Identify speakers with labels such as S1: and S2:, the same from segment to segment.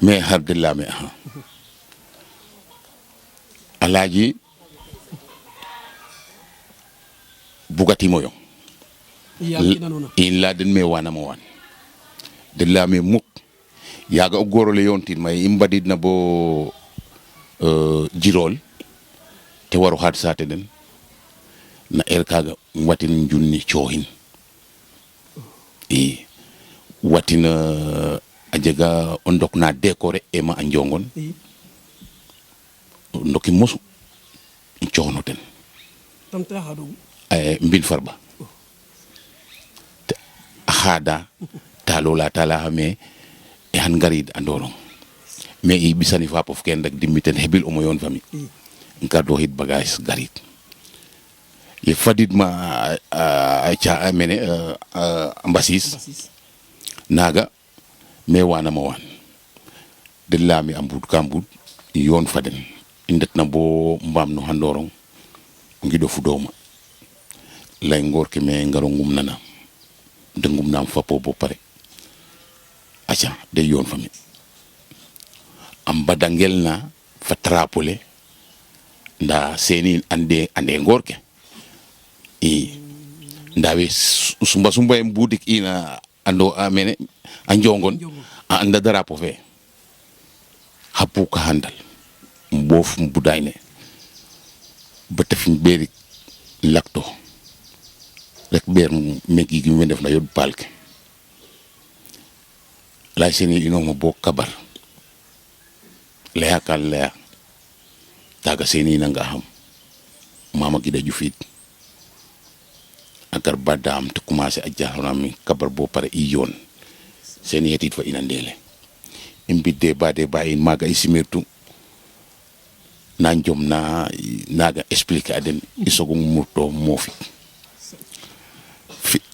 S1: mais hardilla me aha alaaji bugati moyo in la den me wana mo wan de la me muk yaga o gorole yontin may imbadid na bo jirol te waru hat sate den na kaga watin junni chohin watina ajega ondok na décoré e ma anjongon ndoki mosu chono ten
S2: tamta hadu
S1: mbin farba hada talola tala me e han garid andorong me i bisani fa pof ken rek dimiten hebil o moyon fami ngardo hit bagage garid ye fadid ma cha amene ambasis naga me wana mo wan de lami ambut kambut yon faden indet na bo mbam no handorong ngido fudoma lay ngor ke me ngarongum nana dengum nam fa po bo pare acha de yon fami am badangel na fa trapole nda seni ande ngor ke ndawe sumba en budik ina ando amene anjongon anda darapo fe hapu ka handal mbof mbudayne betefin berik lakto rek ber megi gi def na yod palke la seni ino mo bok kabar leya kal leya taga seni nanga ham mama gi da jufit agar badam te commencé a jaxona mi kabar bo pare i yoon seen yetit fa ina ndele imbidde bade bayin maga isimirtu na njom na naga expliquer aden isogo murto mofi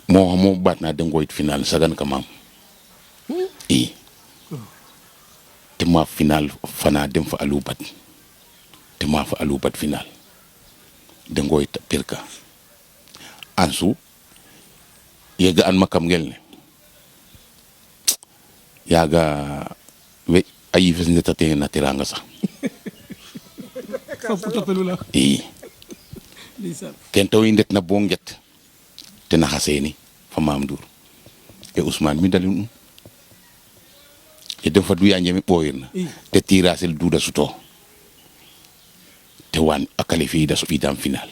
S1: mo bat na dengoit final sagan kamam te ma final fana dem fa alubat te ma fa alubat final dengoit perka ansu yega an makam gelne yaga we ayi fes ndeta te na teranga sax ken taw indet na bonget te na xaseni fa mam dur e Ousmane mi dalun e defa du yanje mi boyirna te tirasel duda suto te wan akali fi da su idam final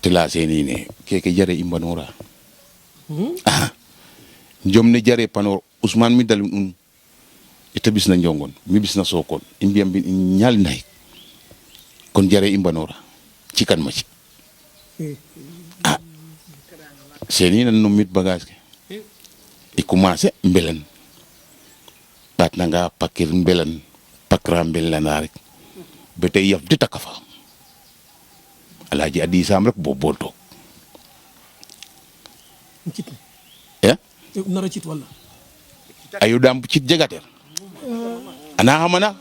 S1: te la seni ne keke jare imbanora jomne jare panor Ousmane mi dalun ite bis na njongon mi bis na sokon imbiam bi nyal nay kon jare imbanora ci kan ma ci seni nan no mit bagage ke i commencé mbelen bat na nga pakir mbelen pakra mbelen rek bete yaf de takafa alaji adi sam rek bo bolto ya
S2: nara cit wala
S1: ayu dam cit jegater ana hamana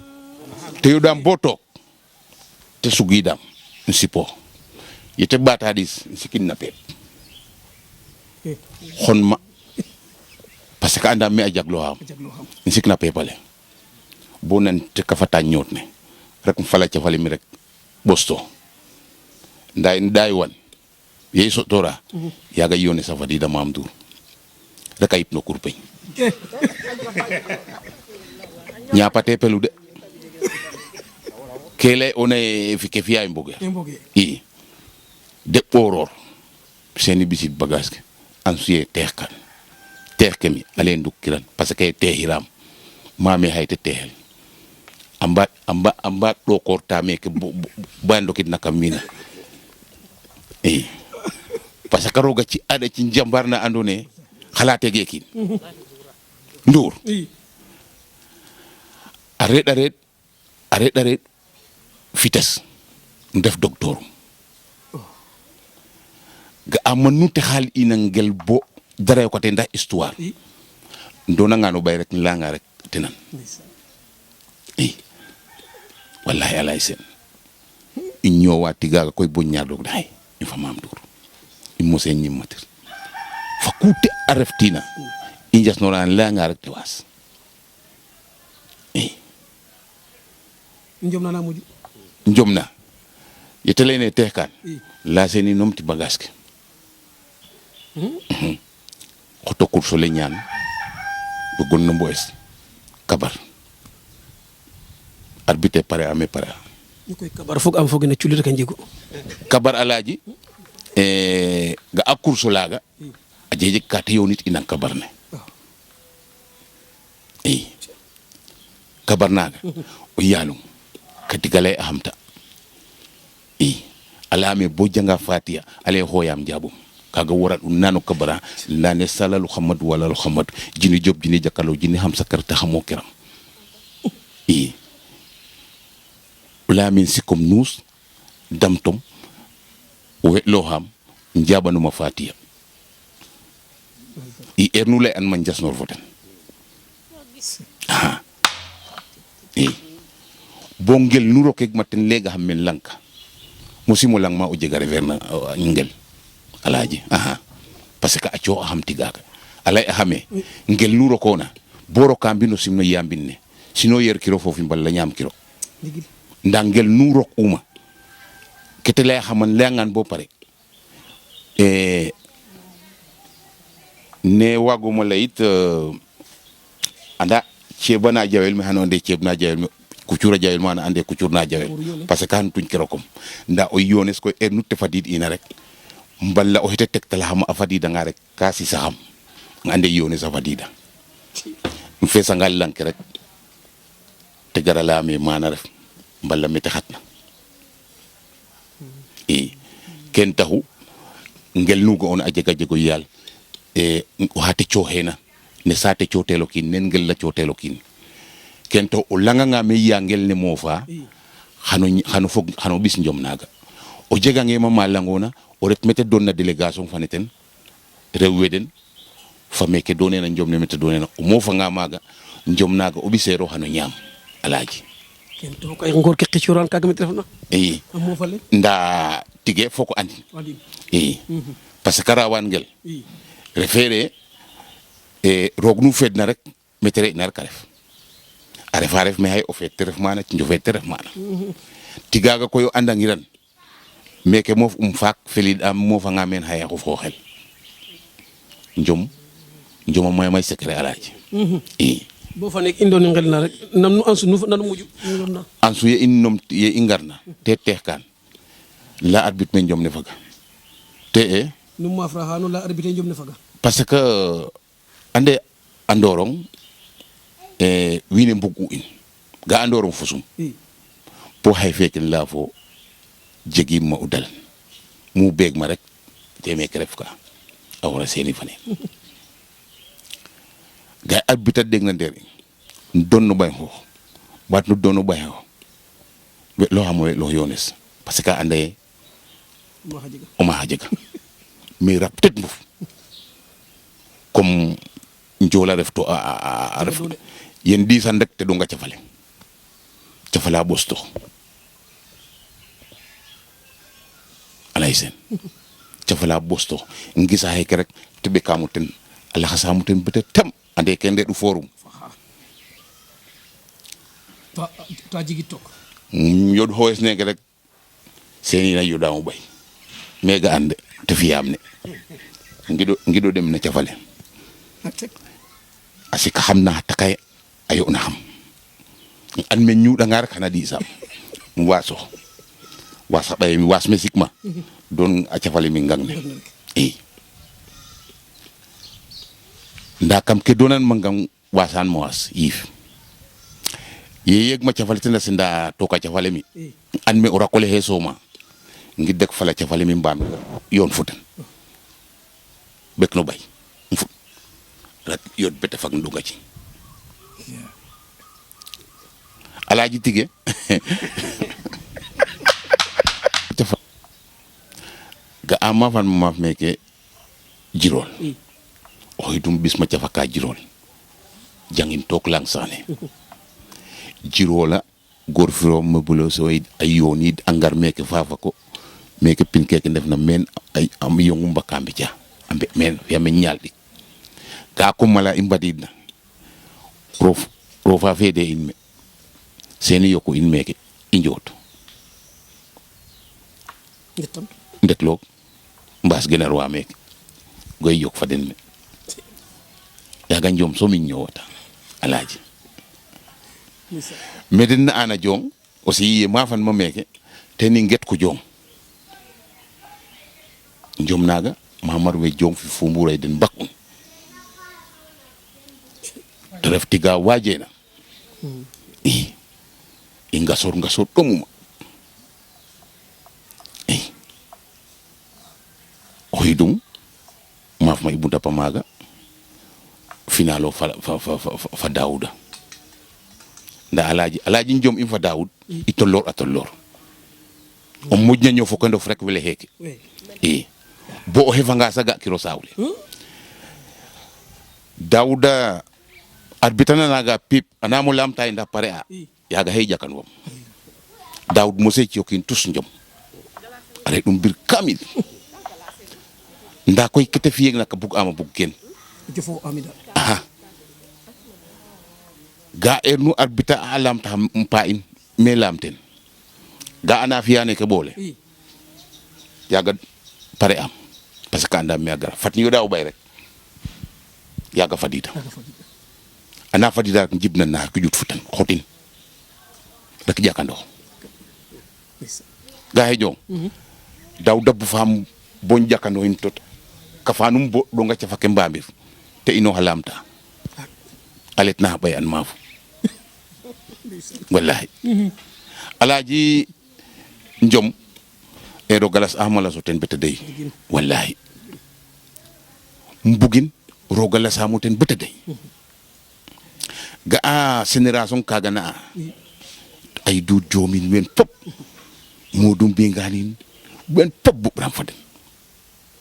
S1: te yu dam boto te sugidam sipo yete bat hadis sikin na pep xonma parce que anda me ajaglo ham sik na pepale bonen te kafata ñot ne rek fala ci fali mi rek bosto nday wan ye so tora yaga yone sa fadi da mamdu rek ayip no kurpeñ ñapate pelu de kele one fike fiya mboge i de poror seni bisit bagage ansuye terkemi alen dukiran parce que tehiram mame hayte tehel amba do korta me ke bando kid nakamina parce que roga ci ada ci jambarna andone xalaate gekin ndour arrête fites ndef docteur ga amanu te xal ina ngel bo dara ko te ndax histoire ndona ngano bay rek la nga rek tenan wallahi alay sen inyo wati gaga koy bo ñaar dog day ñu fa mam dur im mo sen ñim matir fakute areftina injas noran la nga rek tewas
S2: njom na muju
S1: njomna yetelene tehkan la seni nomti bagaske xoto kurso le ñaan bu gon no mboes kabar arbitre pare amé pare
S2: ñu koy kabar foog am foog ne ci lu rek njigo
S1: kabar alaaji ga ak kurso laga a jeje kate yo nit inan kabar ne kabar naga o yalum kati galay ahamta alame bo janga fatiya ale hoyam jabum kaga wora dum nanu kabara lane salalu khamad wala lu khamad jini job jini jakalo jini ham sakar ta xamo kiram lamin sikum nus damtom we loham njabanu ma fatiya ernule an man jasnor foten bongel nuro kek maten lega hammen lanka musimo lang ma o jega reverna ngel alaaji parce que accio aham tigaga alay ahame ngel nuro kona boro kambino simno yambinne sino yer kiro fofu mbal la nyam kiro nda ngel nuro uma kete lay xaman lengan bo pare ne waguma layit anda cebana jawel mi hanonde cebna jawel kucura jawel mana ande kucurna jawel parce que han tuñ kero kom nda o yones ko nutte fadid ina rek mballa o hete tektala hama afadida nga rek kasi saham ande yones afadida fe sangal lank rek te garala mi mana ref mballa mete xatna ken taxu ngel nugo on a jega jego yal o hate coxena ne sate cotelo kin nen ngel la cotelo kin kento o langa nga me yangel ne mofa xano bis njom naga o jega nge ma langona o ret mete donna délégation faneten rewweden fa meke donena njom ne mete donena o mofa nga maga njom naga o bisero xano nyam alaaji
S2: kento kay ngor ke xicuran kaga mete refna mo fale
S1: nda tige foko andi parce que rawan ngel refere rog nu fedna rek metere nar ka ref a ref me hay o fet ref mana ci njofet ref mana tigaga koyo andangiran meke mof faak felid am mo fa nga men hay ko fo xel njom moy may secret alaaji
S2: bo fa nek indoni ngel na rek nam nu ansu nu nanu muju
S1: ansu ye innom ye ingarna te tehkan la arbitre men njom ne faga te
S2: nu ma fra hanu la arbitre njom ne faga
S1: parce que ande andorong wine mbugu in ga andorong fusum po hay fekin la fo jegi ma udal mu beg ma rek te me kref ka awra seni fane ga arbitre deg na der donno bay ho wat no donno bay ho lo xamoy lo yones parce que ande ma hajega mais raptet mbuf comme njola ref to a ref yen di san rek te do nga cafala bosto alaysen cafala bosto ngisa hay rek te be kamuten ala xasamu ten bete tam ande kende du forum
S2: to jigi tok
S1: yod hoes ne rek seni na yoda mo bay mega ande te fiyam ne ngido dem na cafale asika xamna takay ayo na xam an men ñu da ngar kana di sam mu waso wasa bay mi was mesikma don a cafale mi ngang ne nda kam ke donan mangam wasan mo was yif ye yeg ma cafale tena sinda to ka cafale mi an me ora kole he soma ngi dek fala cafale mi mbam yon futan bek no bay rat yot bete fak ndunga ci alaaji tige ga ama fan ma meke jirol o hitum bis ma cafaka jirol jangin tok lang sane jirola gor firo ma bulo so ay yoni angar meke fafa ko meke pinke ke def na men ay am yongu mbakambi ja ambe men yamin nyaldi ka ko mala imbadidna rofa fede inme seni yoko inmeke injoto
S2: ndetam
S1: ndetlok mbas genar wa mek goy yok faden me yaga njom so min nyowata alaaji medin na ana jong aussi ma fan ma meke te ni nget ko jong njom naga mamar we jong fi fu mburay den bakun to ref tiga wajena i ngasor domuma oidum maf ma ibunda pamaga finalo fa dauda nda alaaji njom im fa daoud itollor atollor o mujna ño fo ndof rek wele heke bo o hefanga saga kiro sawle dauda arbitana naga pip anamo lamta inda pare a yaga hey jakan wom daoud mose ci yokin tus njom are dum bir kamil nda koy kete fi nak bug ama bug ken
S2: jofo amida
S1: aha ga ernu arbita alam ta mpa in me lamten ga ana fiyane ke bole yaga pare am parce que anda me agara fat ñu daaw bay rek yaga fadida ana fadida jibna na ko jut futan xotin rek jakando ga he jong daw dabbu fam bon jakando in tot kafanum bo do nga ca fakke mbamir te ino halamta alet na bay an mafu wallahi alaaji njom e do galas amala so ten beta dey wallahi mbugin ro galas amu ten beta dey ga a génération kaga na ay du jomin men pop modum be nganin ben pop bu ram faden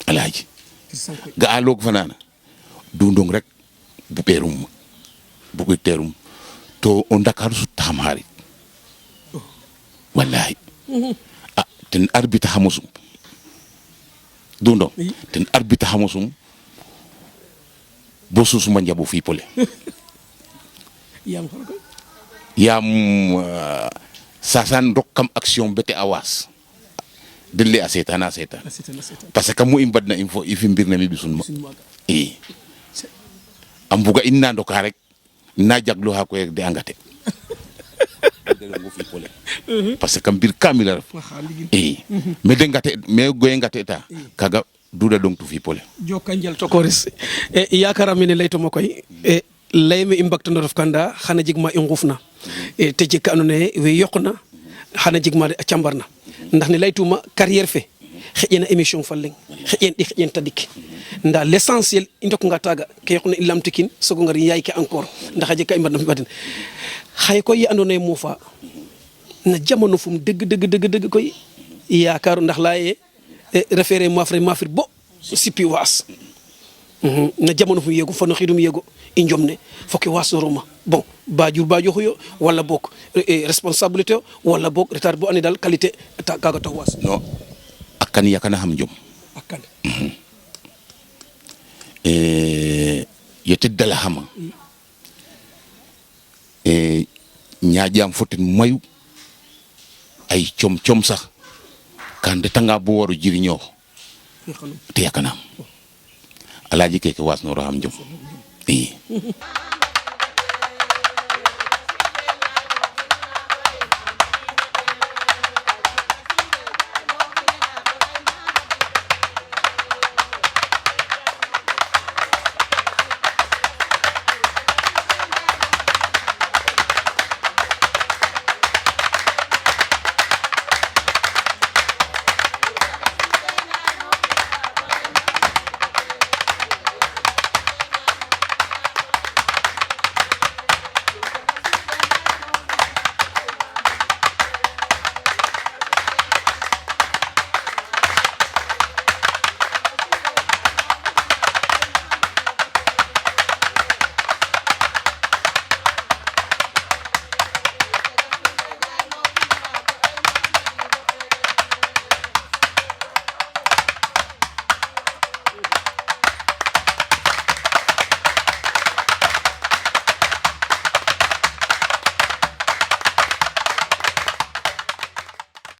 S1: alaaji ga a log fanana du ndong rek bu perum bu ko terum to on Dakar su tamari wallahi ten arbita hamusum du ndong ten arbita hamusum bo susuma njabu fi pole yam sasan dokam action bete awas delle asetana parce que mu imbadna info ifi mbirna mi bisun ma am buga inna ndoka rek na jaglu ha ko de angate parce que mbir kamila me de ngate me goye ngate ta kaga duda dong tu fi pole
S2: jokanjal to koris yakara mine layto makoy layme impact ndo def kanda xana jigma i ngufna te jik anone we yokna xana jigma de chambarna ndax ni laytuma carrière fe xejena émission falling xejen tadik nda l'essentiel indok nga taga ke yokna ilamtikin sogo ngari yaay ke encore ndax je kay mbadna fi badin xay ko yi andone mo fa na jamono fum deug koy yaakaaru ndax laaye référé mafir bo sipi was na jamono fu yego fano xidum yego i njomne foki wasoroma bon bajur xuyo wala bok responsabilité wala bok retard bo ani dal qualité ta kaga taw was
S1: non akan yakana xam jom
S2: akan
S1: yete dala xama ñaajam foten mayu ay com sax kan de tanga bo waru jiriño te yakanam alaaji keke was no ram jom